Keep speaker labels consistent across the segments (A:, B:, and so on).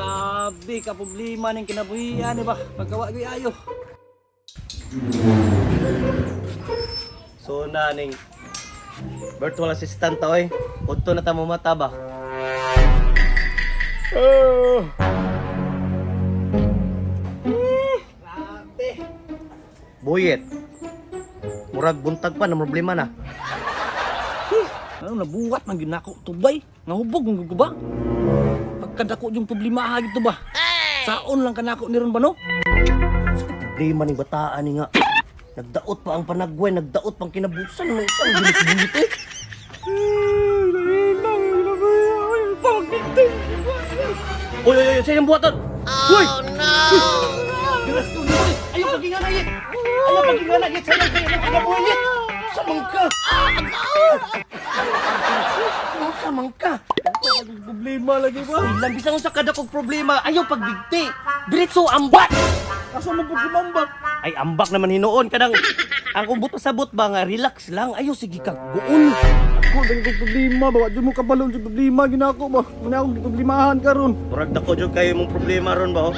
A: Grabe ka problema ning kinabuhian ni ba? Pagkawa gyud ayo. So na ning virtual assistant oy. Udto na ta mo mata ba? Grabe. Buyet. Murag buntag pa na problema na. Ano nabuwat man gyud nako tubay. Nahubog ng guguba. Pagkadako yung problema ha gito ba? Saon lang kanako ni ron ba no? Sa problema ning bataan ni nga. Nagdaot pa ang panagway, nagdaot pang kinabusan ng isang bilis-bulit eh. Uy, sa iyong buhaton! Uy! Oh no! Diras ko dito! Ayaw pagkinganayit! Ayaw pagkinganayit! Sayang kayo ng kinabuhit! Samang ka! Samang ka! Problema lagi ba? Ilang bisang sa kadakog problema, ayaw pagbigti! Diretso ambak! Kaso mo po kumambak? Ay ambak naman hinoon kadang ang kumbot pasabot ba nga relax lang ayaw sige ka buon. Ako dagdag problema ba di mo kabalon sa problema ginako ba. Muna akong problemahan karon. Murag dako jud kayo mong problema ron ba oh.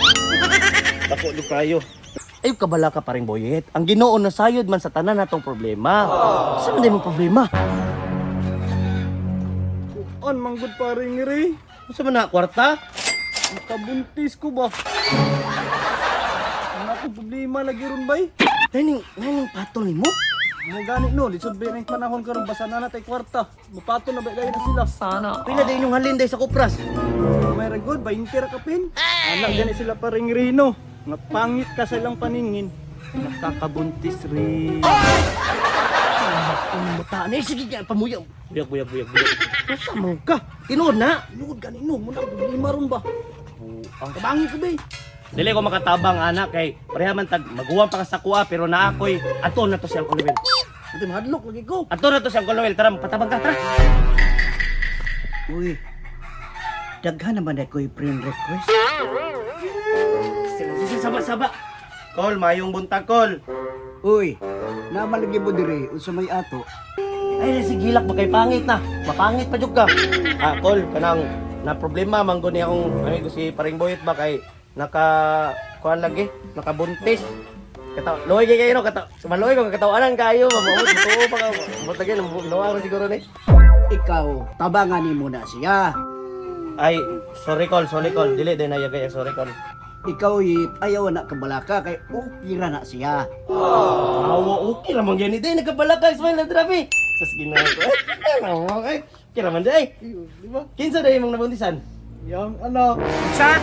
A: Dako jud kayo. Ay kabala ka pa ring boyet. Ang Ginoo na sayod man sa tanan natong problema. Sa man mo problema? On manggod pa ring iri. Unsa man na kwarta? Kabuntis ko ba? Ang problema lagi ron bay. Naning patol ni mo? Mo gani no, lisod ba ning panahon karon basa na natay kwarta. Mapatol na ba na sila? Sana. Pila day inyong halin day sa kupras. May good 20 ra kapin. Anak gani sila pa ring rino. Nga pangit ka sa ilang paningin. Nakakabuntis rin. Ang mata ni sige ka pamuyaw. Buyak. Usa man ka? Tinuod na. Tinuod gani no, mo na problema ron ba? Ang kabangi ko bay. Dili ko makatabang anak kay pareha man tag maguwang pa ka sa kuha pero na ako'y ato na to siyang kulawel. Ito mahadlok lagi ko. Ato na to siyang kulawel. Tara patabang ka tara.
B: Uy, daghan naman ako'y friend request.
A: Saba. Call, mayong buntag call.
B: Uy, namalagi mo diri unsa may ato.
A: Ay sige gilak ba kay pangit na. Mapangit pa jud ka. Call kanang na problema manggo ni akong amigo si Paring Boyet ba kay kuan lagi, nakabuntis. Loy kayo no, maloy ko katawanan kayo, mabuot to pa ka. Mabot lagi no siguro ni.
B: Ikaw, tabangan ni mo na siya.
A: Ay, sorry call. Dili din na yagay, sorry call.
B: Ikaw ayaw na kabalaka kay okay ra na siya.
A: Awa, okay ra man gani day nagkabalaka, smile na drabi. Sas ginawa ko. Ay, kira man day. Di ba? Kinsa day mong nabuntisan? Yang anak. Sa?